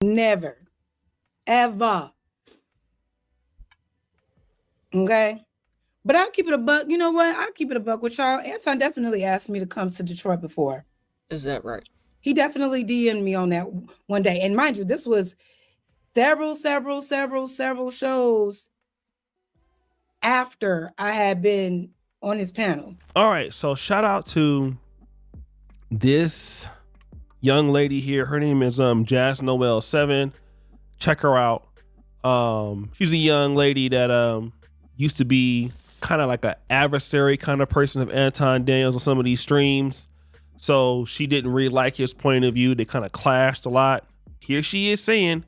Never. Ever. Okay? But I'll keep it a buck. You know what? I'll keep it a buck with y'all. Anton definitely asked me to come to Detroit before. Is that right? He definitely DM'd me on that one day. And mind you, this was several shows after I had been on his panel. All right. So shout out to this young lady here. Her name is Jazz Noel 7. Check her out. She's a young lady that used to be kind of like an adversary kind of person of Anton Daniels on some of these streams. So she didn't really like his point of view. They kind of clashed a lot. Here she is saying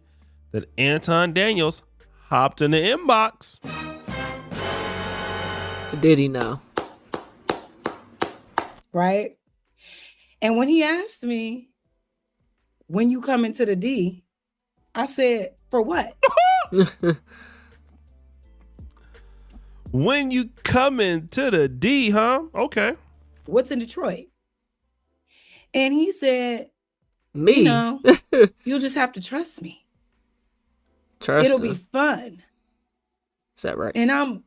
that Anton Daniels hopped in the inbox. Did he now? Right? And when he asked me, when you come into the D, I said, for what? When you come into the D, huh? Okay. What's in Detroit? And he said, Me? You know, you'll just have to trust me. Trust It'll him. be fun. Is that right? And I'm,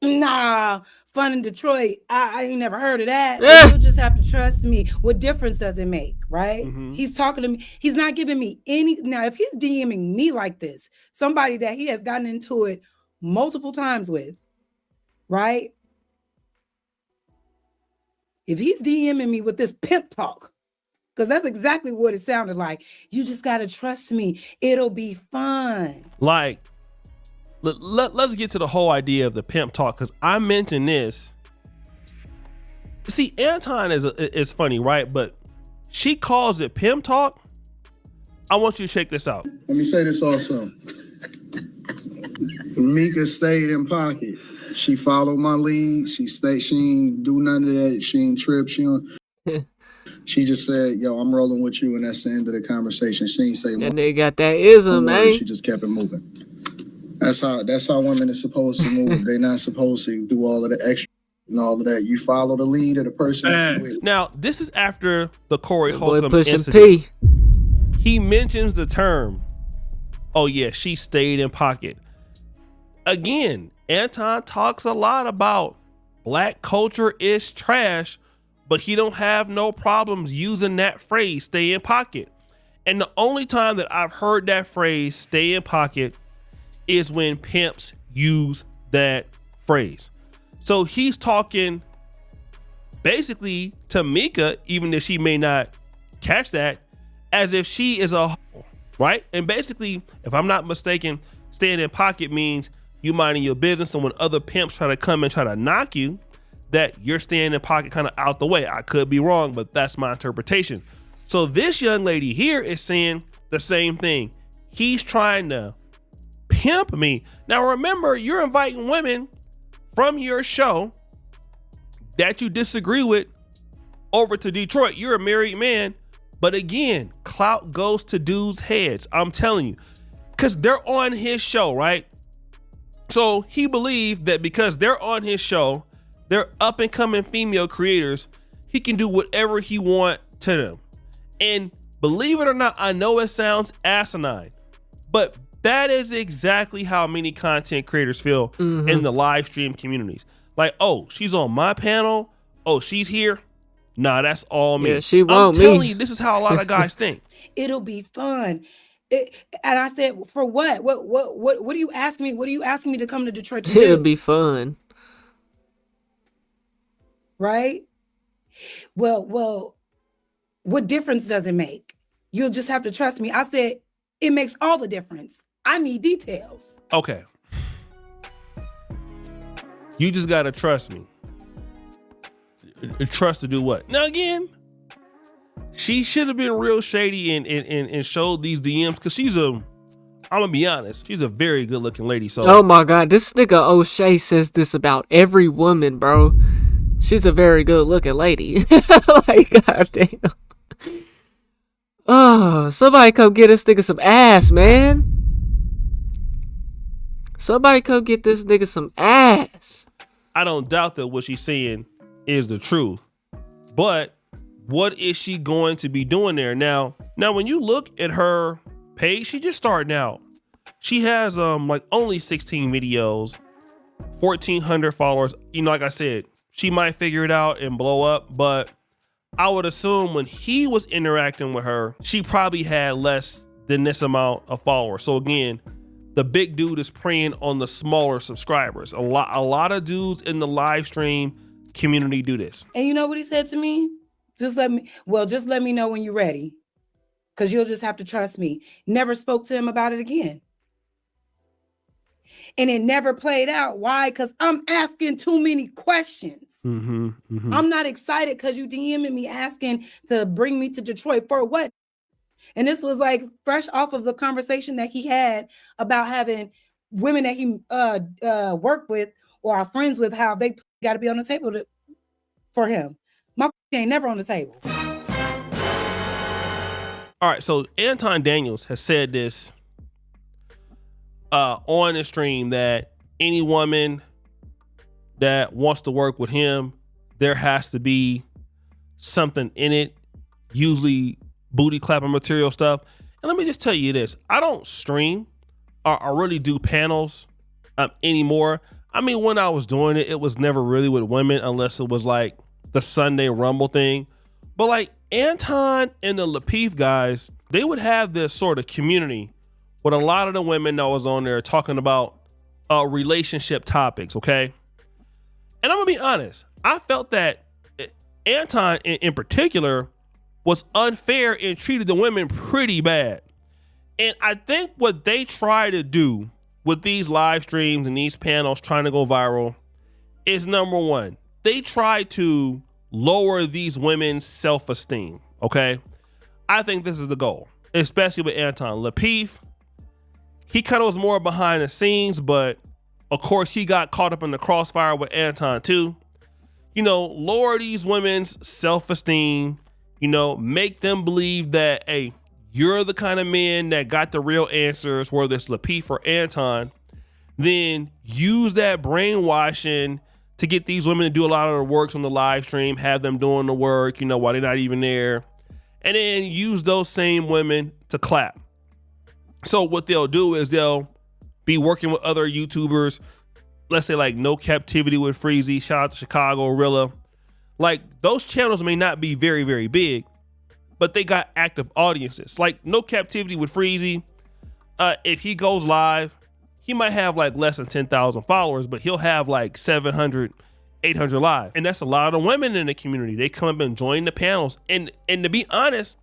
nah, fun in Detroit. I ain't never heard of that. You'll just have to trust me. What difference does it make, right? Mm-hmm. He's talking to me. He's not giving me any. Now, if he's DMing me like this, somebody that he has gotten into it multiple times with, right? If he's DMing me with this pimp talk, because that's exactly what it sounded like. You just got to trust me. It'll be fun. Like, let's get to the whole idea of the pimp talk, because I mentioned this. See, Anton is funny, right? But she calls it pimp talk. I want you to check this out. Let me say this also. Mika stayed in pocket. She followed my lead. She stayed. She ain't do none of that. She ain't trip. She just said, "Yo, I'm rolling with you," and that's the end of the conversation. She ain't say that nigga got that ism, man. She just kept it moving. That's how women are supposed to move. They're not supposed to do all of the extra and all of that. You follow the lead of the person you're with. Now, this is after the Corey Boy Holcomb pushing incident. P. He mentions the term, "Oh yeah, she stayed in pocket." Again, Anton talks a lot about black culture is trash, but he don't have no problems using that phrase, "stay in pocket." And the only time that I've heard that phrase, "stay in pocket," is when pimps use that phrase. So he's talking basically to Mika, even if she may not catch that, as if she is a hoe, right? And basically, if I'm not mistaken, staying in pocket means you minding your business, and when other pimps try to come and try to knock you, that you're staying in pocket kind of out the way. I could be wrong, but that's my interpretation. So this young lady here is saying the same thing. He's trying to pimp me. Now remember, you're inviting women from your show that you disagree with over to Detroit. You're a married man, but again, clout goes to dudes' heads. I'm telling you, because they're on his show, right? So he believed that because they're on his show, they're up and coming female creators, he can do whatever he want to them. And believe it or not, I know it sounds asinine, but that is exactly how many content creators feel in the live stream communities. Like, oh, she's on my panel. Oh, she's here. Nah, that's all me. Yeah, she won't I'm telling me. you, this is how a lot of guys think. It'll be fun. And I said, for what? What do you ask me? What are you asking me to come to Detroit to do? It'll be fun. Right? Well, what difference does it make? You'll just have to trust me. I said, it makes all the difference. I need details. Okay. You just gotta trust me. Trust to do what? Now again, she should have been real shady and showed these DMs, because I'm gonna be honest, she's a very good looking lady. So Oh my God, this nigga O'Shea says this about every woman, bro. She's a very good looking lady. Like, goddamn. Oh, somebody come get this nigga some ass, man. Somebody come get this nigga some ass. I don't doubt that what she's saying is the truth, but what is she going to be doing there? Now when you look at her page. She just starting out. She has like only 16 videos, 1,400 followers. You know, like I said, she might figure it out and blow up, but I would assume when he was interacting with her, she probably had less than this amount of followers. So again, the big dude is preying on the smaller subscribers. A lot of dudes in the live stream community do this. And you know what he said to me? Just let me know when you're ready. Because you'll just have to trust me. Never spoke to him about it again. And it never played out. Why? Because I'm asking too many questions. I'm not excited because you DMing me asking to bring me to Detroit for what? And this was like fresh off of the conversation that he had about having women that he worked with or are friends with, how they got to be on the table for him. My ain't never on the table. All right, so Anton Daniels has said this on the stream that any woman that wants to work with him, there has to be something in it, usually booty clapping material stuff. And let me just tell you this, I don't stream or really do panels anymore. I mean, when I was doing it, it was never really with women unless it was like the Sunday Rumble thing. But like Anton and the Lapeef guys, they would have this sort of community with a lot of the women that was on there talking about relationship topics, okay? And I'm gonna be honest, I felt that Anton in particular was unfair and treated the women pretty bad. And I think what they try to do with these live streams and these panels trying to go viral is, number one, they try to lower these women's self-esteem, okay? I think this is the goal, especially with Anton. Lapeef, he kind of was more behind the scenes, but of course he got caught up in the crossfire with Anton too. You know, lower these women's self-esteem, you know, make them believe that, hey, you're the kind of man that got the real answers, whether it's Lapeef or Anton. Then use that brainwashing to get these women to do a lot of the works on the live stream, have them doing the work, you know, while they're not even there. And then use those same women to clap. So what they'll do is they'll be working with other YouTubers, let's say like No Captivity with Freezy, shout out to Chicago Rilla. Like those channels may not be very, very big, but they got active audiences. Like No Captivity with Freezy, if he goes live, he might have like less than 10,000 followers, but he'll have like 700, 800 live. And that's a lot of women in the community. They come up and join the panels. And to be honest,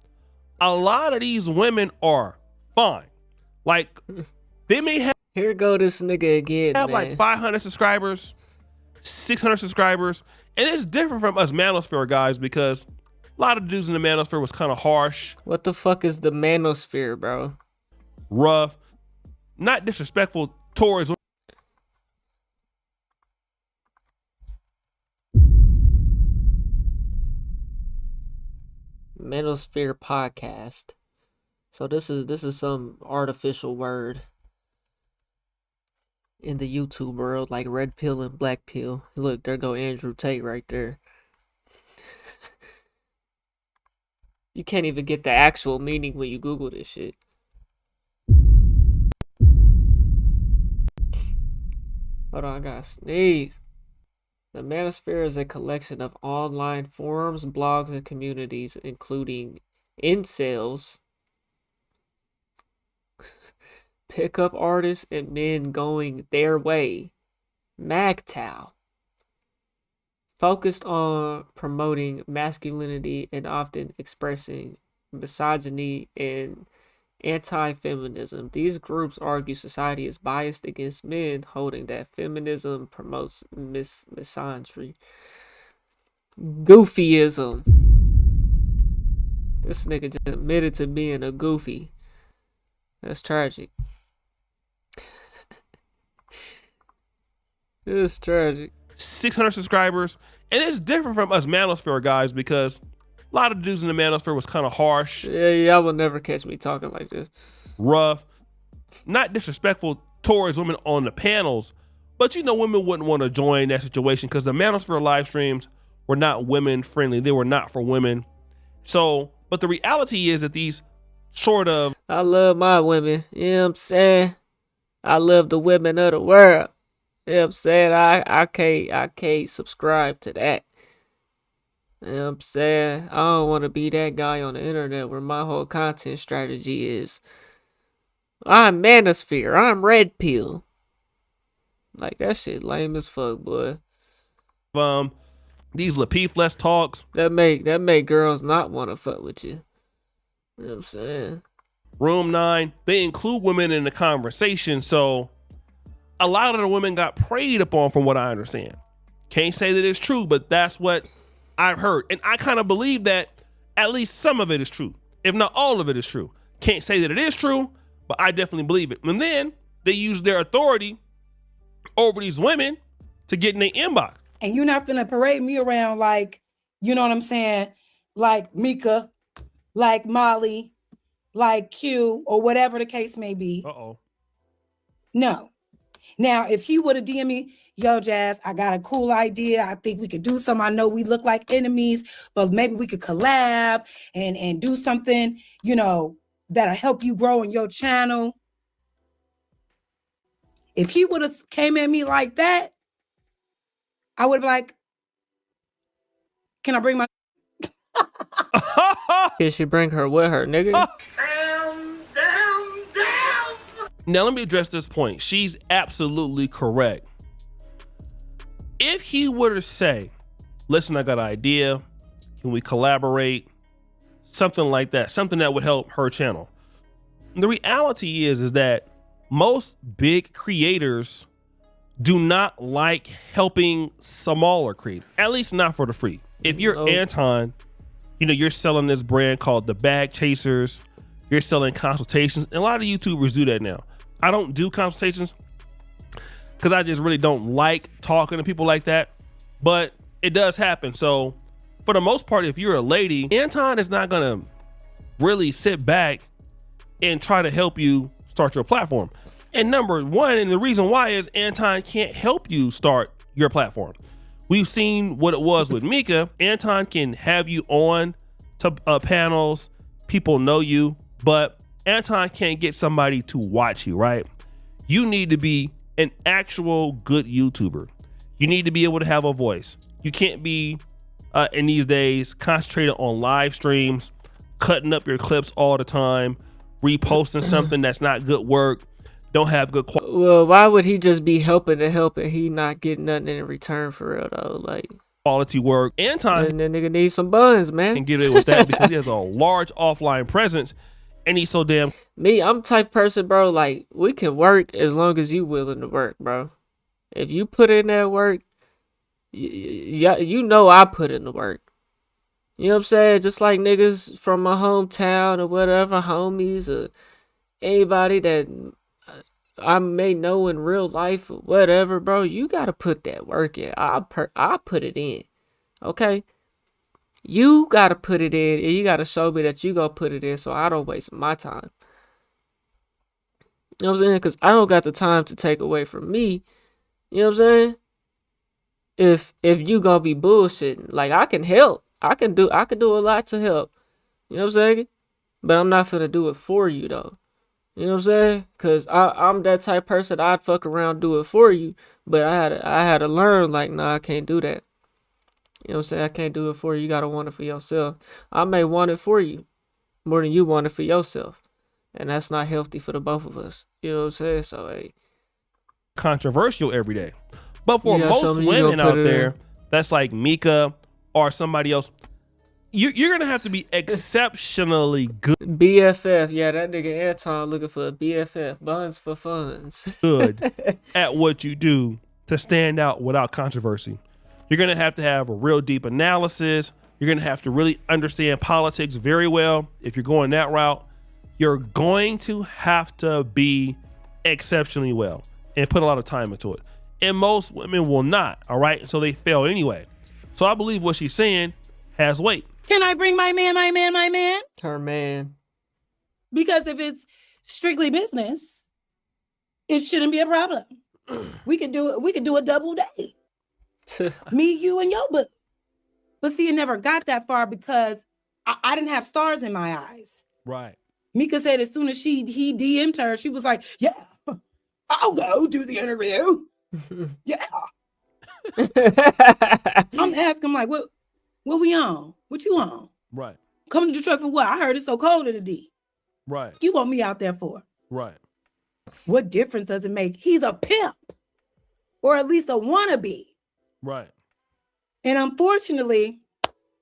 a lot of these women are fine. Like they may have, Here go this nigga again, man. like 500 subscribers, 600 subscribers. And it's different from us Manosphere guys because a lot of dudes in the Manosphere was kind of harsh. What the fuck is the Manosphere, bro? Rough, not disrespectful towards Manosphere podcast. So this is some artificial word in the YouTube world, like red pill and black pill. Look, there go Andrew Tate right there. You can't even get the actual meaning when you Google this shit. Hold on, I gotta sneeze. The Manosphere is a collection of online forums, blogs, and communities, including incels, pickup artists, and men going their way, MGTOW, focused on promoting masculinity and often expressing misogyny and anti-feminism. These groups argue society is biased against men, holding that feminism promotes misandry. Goofyism. This nigga just admitted to being a goofy. That's tragic. It's tragic. 600 subscribers. And it's different from us Manosphere guys because a lot of dudes in the Manosphere was kind of harsh. Yeah, y'all will never catch me talking like this. Rough, not disrespectful towards women on the panels, but you know, women wouldn't want to join that situation because the Manosphere live streams were not women friendly. They were not for women. So, but the reality is that these short of. I love my women. You know what I'm saying? I love the women of the world. You know what I'm saying? I can't subscribe to that. You know what I'm saying? I don't want to be that guy on the internet where my whole content strategy is I'm manosphere, I'm red pill. Like, that shit lame as fuck, boy. These Lapeef talks. That make girls not want to fuck with you. You know what I'm saying? Room 9, they include women in the conversation, so a lot of the women got preyed upon from what I understand. Can't say that it's true, but that's what I've heard. And I kind of believe that at least some of it is true, if not all of it is true. Can't say that it is true, but I definitely believe it. And then they use their authority over these women to get in their inbox. And you're not gonna parade me around like, you know what I'm saying, like Mika, like Molly, like Q, or whatever the case may be. Uh-oh. No. Now, if he would have DM'd me, yo, Jazz, I got a cool idea. I think we could do something. I know we look like enemies, but maybe we could collab and do something, you know, that'll help you grow in your channel. If he would have came at me like that, I would have been like, can I bring my... Can she bring her with her, nigga? Now let me address this point. She's absolutely correct. If he were to say, listen, I got an idea, can we collaborate? Something like that, something that would help her channel. The reality is that most big creators do not like helping smaller creators, at least not for the free. If you're Anton, you know, you're selling this brand called the Bag Chasers, you're selling consultations, and a lot of YouTubers do that now. I don't do consultations because I just really don't like talking to people like that, but it does happen. So for the most part, if you're a lady, Anton is not gonna really sit back and try to help you start your platform. And number one, and the reason why is Anton can't help you start your platform. We've seen what it was with Mika. Anton can have you on to panels, people know you, but Anton can't get somebody to watch you, right? You need to be an actual good YouTuber. You need to be able to have a voice. You can't be in these days concentrated on live streams, cutting up your clips all the time, reposting something that's not good work, don't have good quality. Well, why would he just be helping to help and he not getting nothing in return for real though? Like, quality work. Anton and that nigga needs some buns, man. can get away with that because he has a large offline presence and he's so damn. Me, I'm the type person, bro, like, we can work as long as you willing to work, bro. If you put in that work, you know I put in the work. You know what I'm saying? Just like niggas from my hometown or whatever, homies or anybody that I may know in real life or whatever, bro, you gotta put that work in. I put it in, okay? You gotta put it in, and you gotta show me that you gonna put it in, so I don't waste my time. You know what I'm saying? Because I don't got the time to take away from me. You know what I'm saying? If you gonna be bullshitting, like, I can help. I can do a lot to help. You know what I'm saying? But I'm not finna do it for you though. You know what I'm saying? Cause I'm that type of person. I'd fuck around, do it for you. But I had to learn, like, nah, I can't do that. You know what I'm saying? I can't do it for you. You gotta want it for yourself. I may want it for you more than you want it for yourself. And that's not healthy for the both of us. You know what I'm saying? So, hey. Controversial every day. But for most women out there, that's like Mika or somebody else, you're going to have to be exceptionally good. BFF. Yeah, that nigga Anton looking for a BFF. Buns for funds. Good at what you do to stand out without controversy. You're going to have a real deep analysis. You're going to have to really understand politics very well. If you're going that route, you're going to have to be exceptionally well and put a lot of time into it. And most women will not, all right? So they fail anyway. So I believe what she's saying has weight. Can I bring my man? Her man. Because if it's strictly business, it shouldn't be a problem. We could do it. We could do a double date. Me, you, and your book. But see, it never got that far because I didn't have stars in my eyes. Right. Mika said as soon as he DM'd her, she was like, yeah, I'll go do the interview. Yeah. I'm asking him like, what we on? What you on? Right. Coming to Detroit for what? I heard it's so cold in the D. Right. You want me out there for? Right. What difference does it make? He's a pimp. Or at least a wannabe. Right. And unfortunately,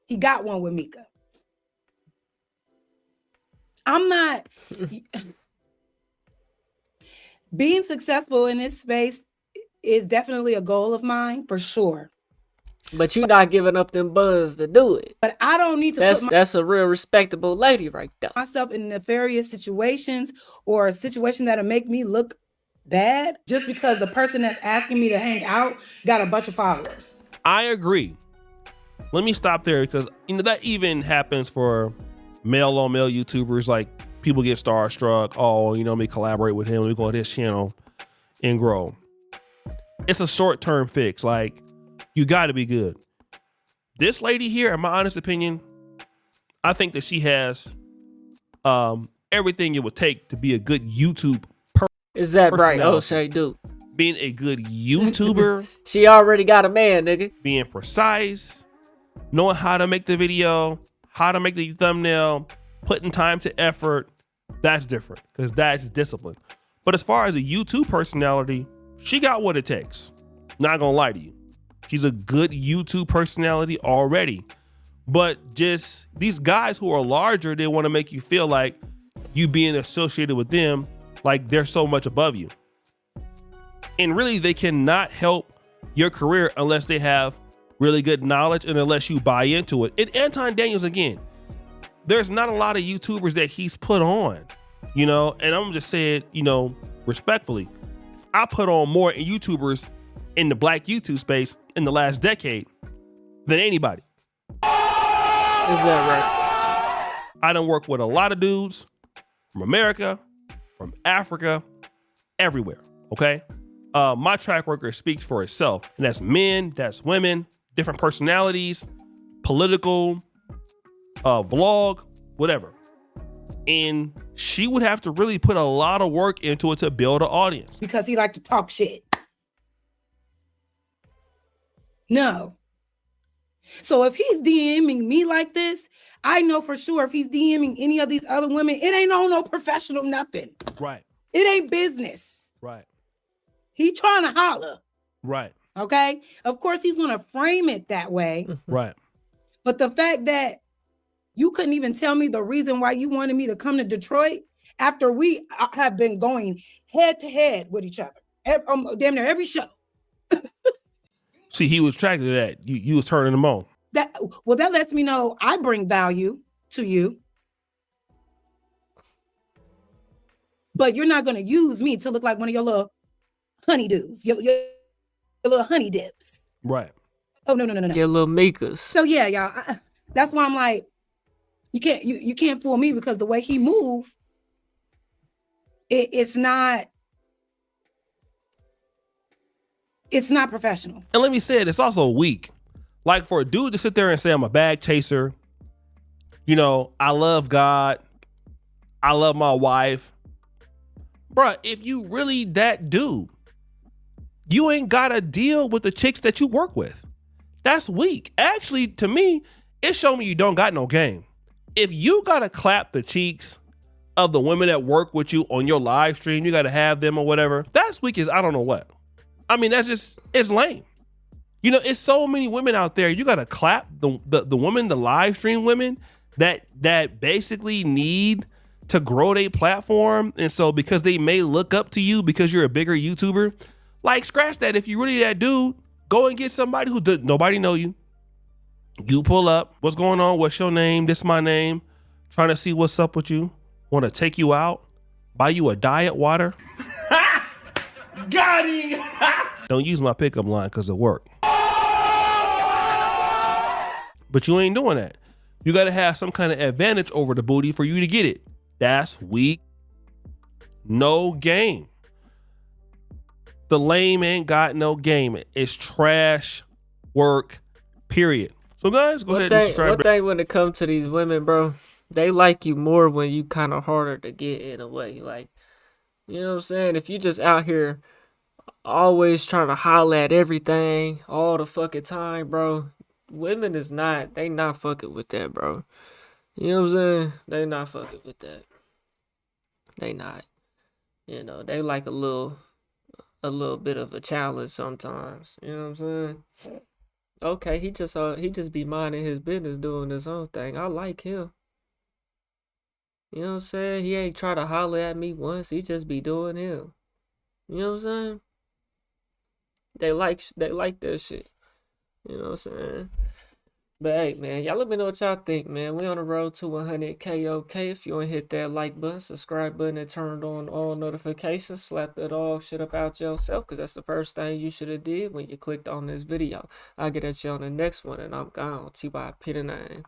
he got one with Mika. I'm not being successful in this space is definitely a goal of mine for sure. But you're not giving up them buzz to do it. But I don't need to that's a real respectable lady right there. Myself in nefarious situations or a situation that'll make me look bad just because the person that's asking me to hang out got a bunch of followers. I agree. Let me stop there because that even happens for male on male YouTubers. Like people get starstruck. Oh, let me collaborate with him. Let me go on his channel and grow. It's a short-term fix. Like you got to be good. This lady here, in my honest opinion, I think that she has everything it would take to be a good YouTube person. Is that right? Oh, say do. Being a good YouTuber. She already got a man, nigga. Being precise, knowing how to make the video, how to make the thumbnail, putting time to effort. That's different because that's discipline. But as far as a YouTube personality, she got what it takes. Not gonna lie to you. She's a good YouTube personality already. But just these guys who are larger, they want to make you feel like you being associated with them, like they're so much above you. And really, they cannot help your career unless they have really good knowledge and unless you buy into it. And Anton Daniels, again, there's not a lot of YouTubers that he's put on, and I'm just saying, respectfully, I put on more YouTubers in the black YouTube space in the last decade than anybody. Is that right? I done worked with a lot of dudes from America, from Africa, everywhere. Okay. My track record speaks for itself, and that's men, that's women, different personalities, political, vlog, whatever. And she would have to really put a lot of work into it to build an audience. Because he liked to talk shit. No. So if he's DMing me like this, I know for sure if he's DMing any of these other women, it ain't on no professional nothing. Right. It ain't business. Right. He trying to holler. Right. Okay. Of course, he's going to frame it that way. Right. But the fact that you couldn't even tell me the reason why you wanted me to come to Detroit after we have been going head to head with each other, damn near every show. See, he was attracted to that. You was turning him on. That lets me know I bring value to you. But you're not going to use me to look like one of your little honeydews, your little honey dips. Right. Oh, no. Your little Mikas. So yeah, y'all, that's why I'm like, you can't fool me because the way he moved, it's not professional. And let me say it, it's also weak. Like for a dude to sit there and say, I'm a bag chaser, I love God, I love my wife. Bruh, if you really that dude, you ain't gotta deal with the chicks that you work with. That's weak. Actually, to me, it showed me you don't got no game. If you gotta clap the cheeks of the women that work with you on your live stream, you gotta have them or whatever, that's weak as I don't know what. I mean, it's lame. It's so many women out there. You gotta clap the women, the live stream women that basically need to grow their platform. And so because they may look up to you because you're a bigger YouTuber, like scratch that. If you really that dude, go and get somebody who nobody know you. You pull up. What's going on? What's your name? This is my name. Trying to see what's up with you. Want to take you out. Buy you a diet water. Got him. Don't use my pickup line because it worked. But you ain't doing that. You got to have some kind of advantage over the booty for you to get it. That's weak. No game. The lame ain't got no game. It's trash work, period. So guys, go ahead and subscribe. One thing when it comes to these women, bro, they like you more when you kind of harder to get in a way. Like, you know what I'm saying? If you just out here always trying to holler at everything all the fucking time, bro, women is not, they not fucking with that, bro. You know what I'm saying? They not fucking with that. They not. You know, they like a little bit of a challenge sometimes. You know what I'm saying? Okay, he just be minding his business doing his own thing. I like him. You know what I'm saying? He ain't try to holler at me once. He just be doing him. You know what I'm saying? They like that shit. You know what I'm saying? But hey, man, y'all let me know what y'all think, man. We on the road to 100K, okay? If you want to hit that like button, subscribe button, and turn on all notifications, slap that dog shit up out yourself, because that's the first thing you should have did when you clicked on this video. I'll get at you on the next one, and I'm gone. T.Y. P9.